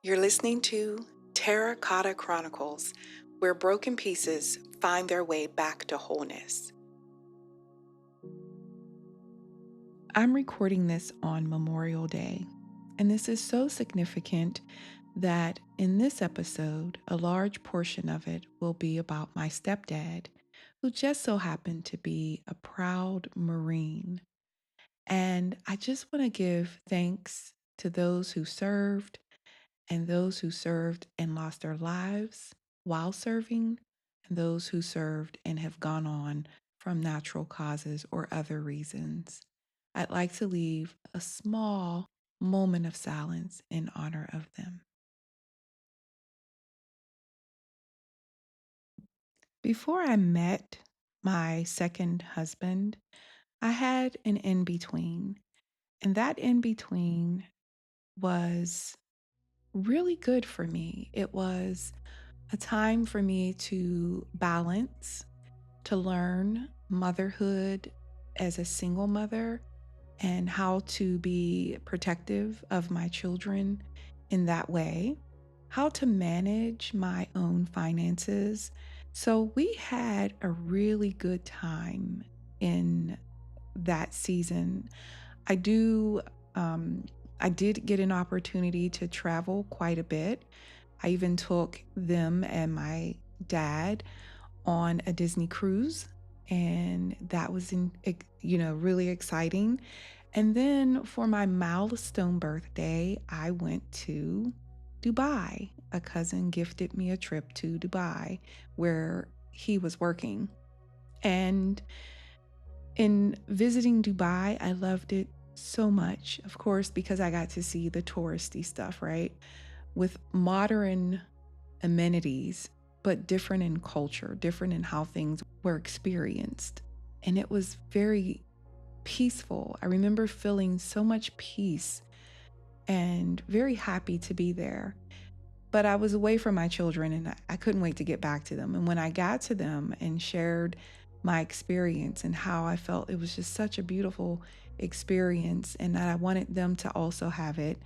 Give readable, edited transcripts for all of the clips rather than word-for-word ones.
You're listening to Teracota Chronicles, where broken pieces find their way back to wholeness. I'm recording this on Memorial Day, and this is so significant that in this episode, a large portion of it will be about my stepdad, who just so happened to be a proud Marine. And I just want to give thanks to those who served and those who served and lost their lives while serving, and those who served and have gone on from natural causes or other reasons. I'd like to leave a small moment of silence in honor of them. Before I met my second husband, I had an in between, and that in between was really good for me. It was a time for me to balance, to learn motherhood as a single mother and how to be protective of my children in that way, how to manage my own finances. So we had a really good time in that season. I do I did get an opportunity to travel quite a bit. I even took them and my dad on a Disney cruise, and that was really exciting. And then for my milestone birthday, I went to Dubai. A cousin gifted me a trip to Dubai where he was working. And in visiting Dubai, I loved it so much, of course, because I got to see the touristy stuff, right? With modern amenities, but different in culture, different in how things were experienced. And it was very peaceful. I remember feeling so much peace and very happy to be there. But I was away from my children and I couldn't wait to get back to them. And when I got to them and shared my experience and how I felt it was just such a beautiful experience and that I wanted them to also have it,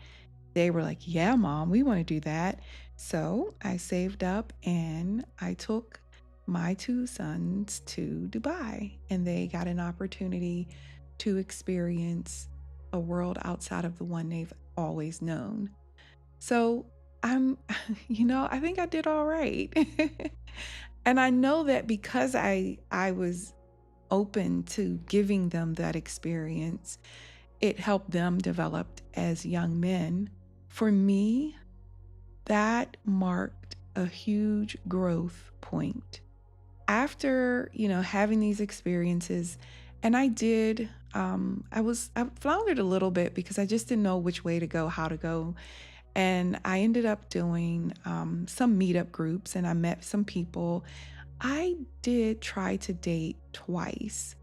they were like, yeah, Mom, we want to do that. So I saved up and I took my two sons to Dubai, and they got an opportunity to experience a world outside of the one they've always known. So I'm, I think I did all right. And I know that because I was open to giving them that experience, it helped them develop as young men. For me, that marked a huge growth point. After, having these experiences, and I floundered a little bit because I just didn't know which way to go, how to go. And I ended up doing some meetup groups and I met some people. I did try to date twice.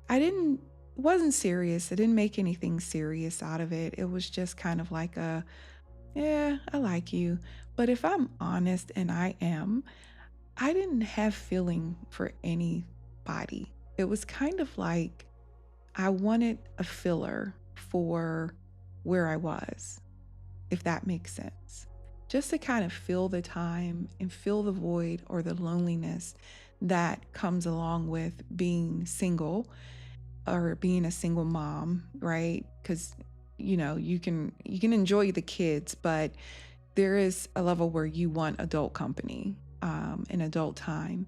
It wasn't serious. I didn't make anything serious out of it. It was just kind of like yeah, I like you. But if I'm honest, and I am, I didn't have feeling for anybody. It was kind of like I wanted a filler for where I was, if that makes sense. Just to kind of fill the time and fill the void or the loneliness that comes along with being single or being a single mom, right? Because you can enjoy the kids, but there is a level where you want adult company, and adult time.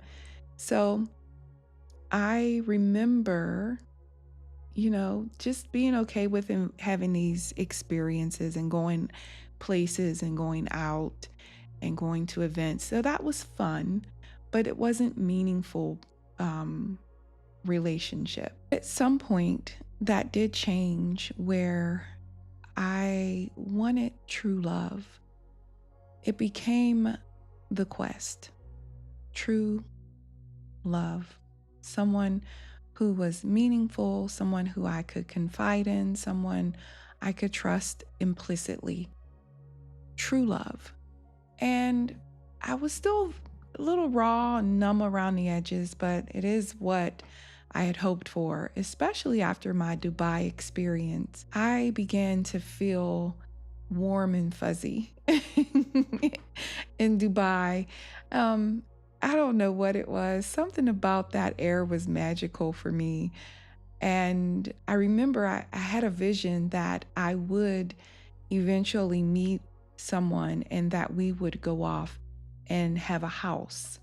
So I remember, just being okay with having these experiences and going places and going out and going to events. So that was fun, but it wasn't meaningful relationship. At some point, that did change where I wanted true love. It became the quest, true love, someone who was meaningful, someone who I could confide in, someone I could trust implicitly, true love. And I was still a little raw and numb around the edges, but it is what I had hoped for, especially after my Dubai experience. I began to feel warm and fuzzy in Dubai. Um, I don't know what it was. Something about that air was magical for me. And I remember I had a vision that I would eventually meet someone and that we would go off and have a house.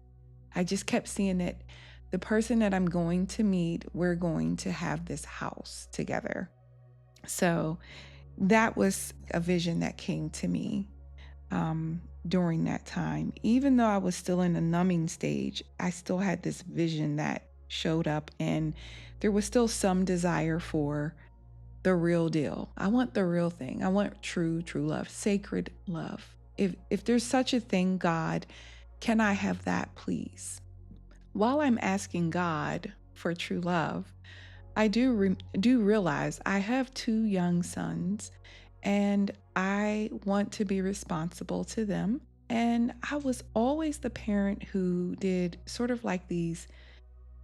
I just kept seeing it. The person that I'm going to meet, we're going to have this house together. So that was a vision that came to me during that time. Even though I was still in the numbing stage, I still had this vision that showed up, and there was still some desire for the real deal. I want the real thing. I want true love, sacred love. If there's such a thing, God, can I have that, please? While I'm asking God for true love, I do realize I have two young sons, and I want to be responsible to them. And I was always the parent who did sort of like these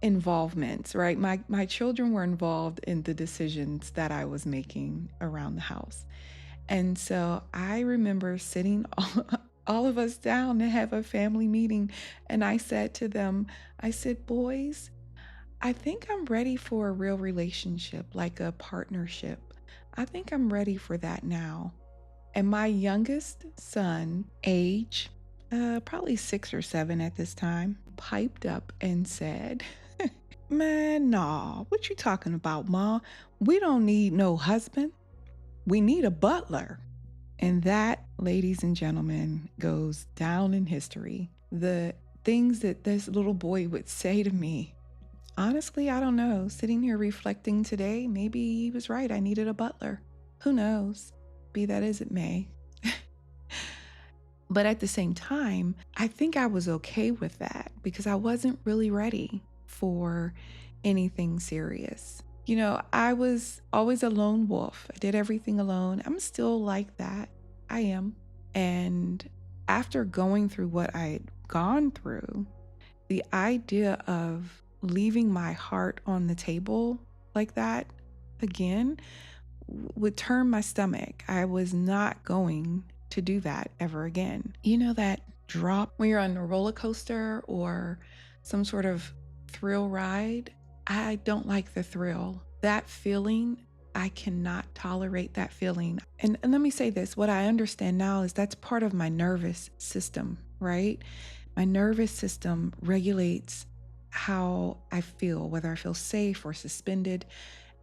involvements, right? My children were involved in the decisions that I was making around the house. And so I remember sitting all of us down to have a family meeting, and I said to them, I said, "Boys, I think I'm ready for a real relationship, like a partnership. I think I'm ready for that now." And my youngest son, age probably 6 or 7 at this time, piped up and said, "Man, nah, what you talking about, Ma? We don't need no husband. We need a butler." And that, ladies and gentlemen, goes down in history. The things that this little boy would say to me, honestly, I don't know. Sitting here reflecting today, maybe he was right. I needed a butler. Who knows? Be that as it may. But at the same time, I think I was okay with that because I wasn't really ready for anything serious. You know, I was always a lone wolf. I did everything alone. I'm still like that. I am. And after going through what I had gone through, the idea of leaving my heart on the table like that again would turn my stomach. I was not going to do that ever again. You know, that drop when you're on a roller coaster or some sort of thrill ride? I don't like the thrill. That feeling, I cannot tolerate that feeling. And let me say this, what I understand now is that's part of my nervous system, right? My nervous system regulates how I feel, whether I feel safe or suspended.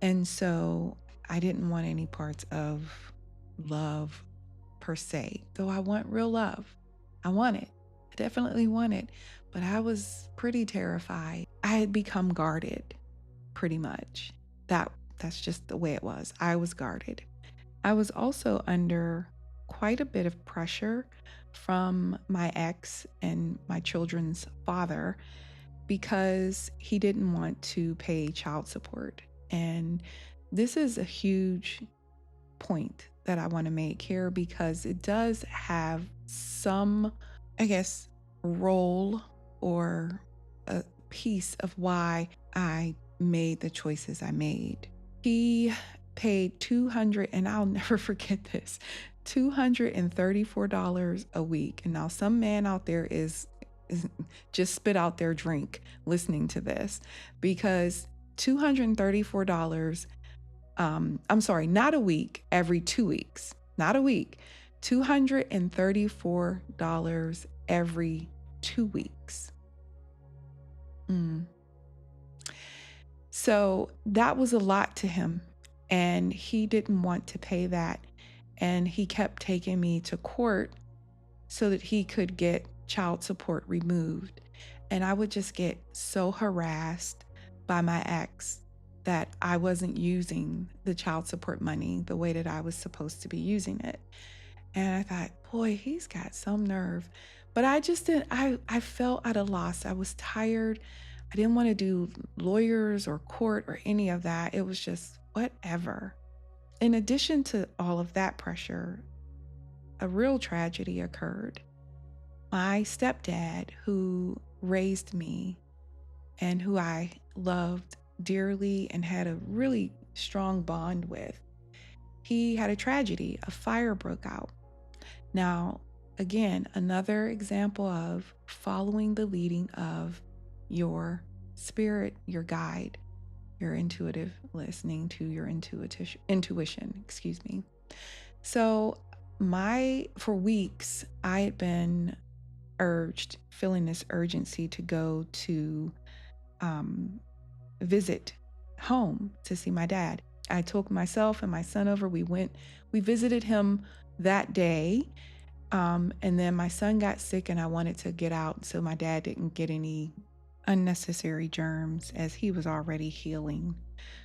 And so I didn't want any parts of love per se, though I want real love. I want it. I definitely want it. But I was pretty terrified. I had become guarded pretty much. That's just the way it was. I was guarded. I was also under quite a bit of pressure from my ex and my children's father because he didn't want to pay child support. And this is a huge point that I want to make here because it does have some, I guess, role or a piece of why I made the choices I made. He paid and I'll never forget this, $234 a week. And now some man out there is just spit out their drink listening to this because $234, I'm sorry, not a week, every 2 weeks, not a week, $234 every 2 weeks. So that was a lot to him, and he didn't want to pay that. And he kept taking me to court so that he could get child support removed. And I would just get so harassed by my ex that I wasn't using the child support money the way that I was supposed to be using it. And I thought, boy, he's got some nerve. But I just didn't, I felt at a loss. I was tired. I didn't want to do lawyers or court or any of that. It was just whatever. In addition to all of that pressure, a real tragedy occurred. My stepdad, who raised me and who I loved dearly and had a really strong bond with, he had a tragedy. A fire broke out. Now, again, another example of following the leading of your spirit, your guide, your intuitive listening to your intuition, excuse me. So for weeks, I had been feeling this urgency to go to um, visit home to see my dad. I took myself and my son over. We visited him that day. And then my son got sick and I wanted to get out so my dad didn't get any unnecessary germs as he was already healing.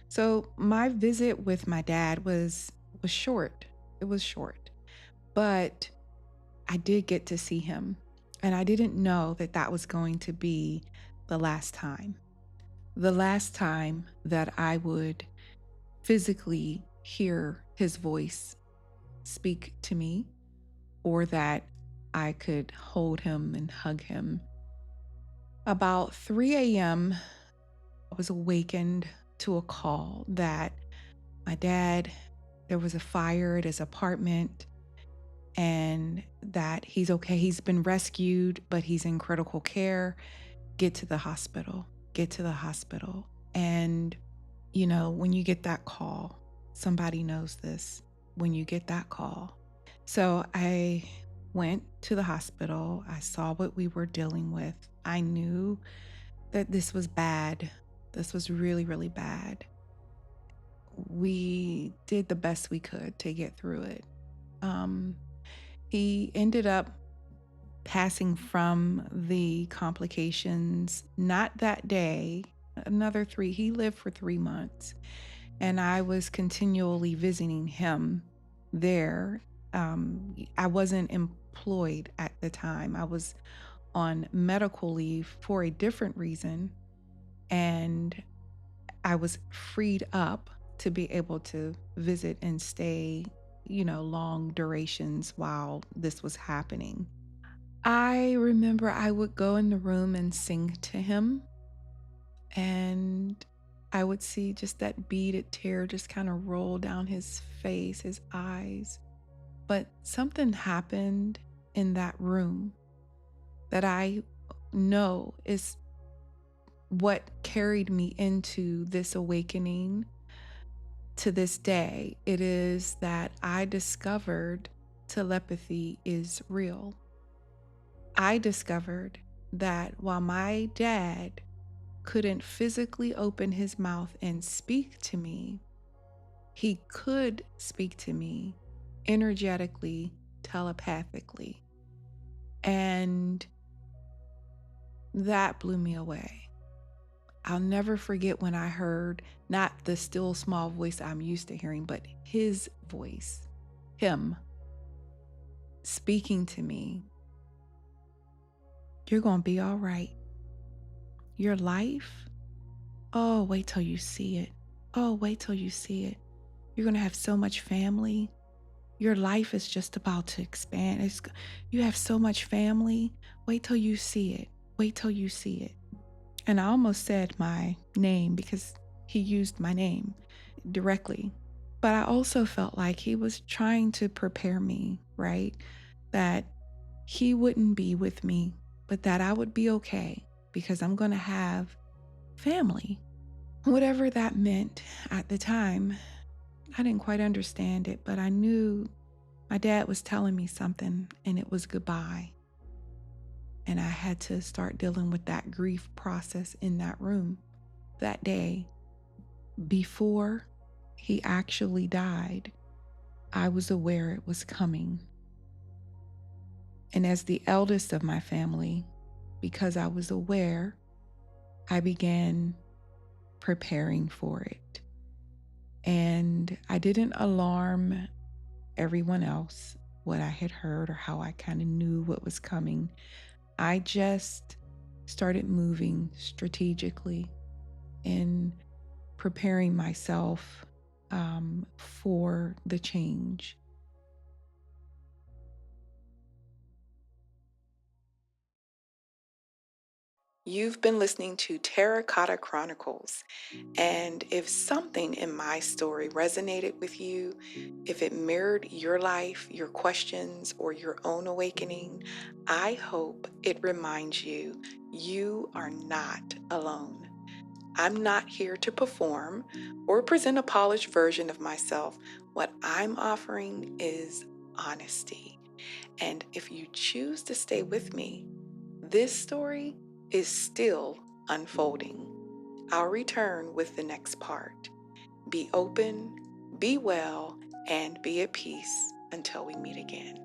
So my visit with my dad was short. It was short, but I did get to see him. And I didn't know that that was going to be the last time. The last time that I would physically hear his voice speak to me, or that I could hold him and hug him. About 3 a.m., I was awakened to a call that my dad, there was a fire at his apartment and that he's okay. He's been rescued, but he's in critical care. Get to the hospital, get to the hospital. And, when you get that call, somebody knows this when you get that call. So I went to the hospital. I saw what we were dealing with. I knew that this was bad. This was really, really bad. We did the best we could to get through it. He ended up passing from the complications, not that day, he lived for 3 months. And I was continually visiting him there. I wasn't employed at the time. I was on medical leave for a different reason. And I was freed up to be able to visit and stay, long durations while this was happening. I remember I would go in the room and sing to him, and I would see just that beaded tear just kind of roll down his face, his eyes. But something happened in that room that I know is what carried me into this awakening to this day. It is that I discovered telepathy is real. I discovered that while my dad couldn't physically open his mouth and speak to me, he could speak to me energetically, telepathically. And that blew me away. I'll never forget when I heard not the still small voice I'm used to hearing, but his voice, him speaking to me. You're going to be all right. Your life, oh, wait till you see it. Oh, wait till you see it. You're going to have so much family. Your life is just about to expand. You have so much family. Wait till you see it. Wait till you see it. And I almost said my name because he used my name directly. But I also felt like he was trying to prepare me, right? That he wouldn't be with me, but that I would be okay because I'm going to have family. Whatever that meant at the time, I didn't quite understand it, but I knew my dad was telling me something and it was goodbye. And I had to start dealing with that grief process in that room that day. Before he actually died, I was aware it was coming. And as the eldest of my family, because I was aware, I began preparing for it. And I didn't alarm everyone else what I had heard or how I kind of knew what was coming. I just started moving strategically in preparing myself for the change. You've been listening to Teracota Chronicles. And if something in my story resonated with you, if it mirrored your life, your questions, or your own awakening, I hope it reminds you you are not alone. I'm not here to perform or present a polished version of myself. What I'm offering is honesty. And if you choose to stay with me, this story is still unfolding. I'll return with the next part. Be open, be well, and be at peace until we meet again.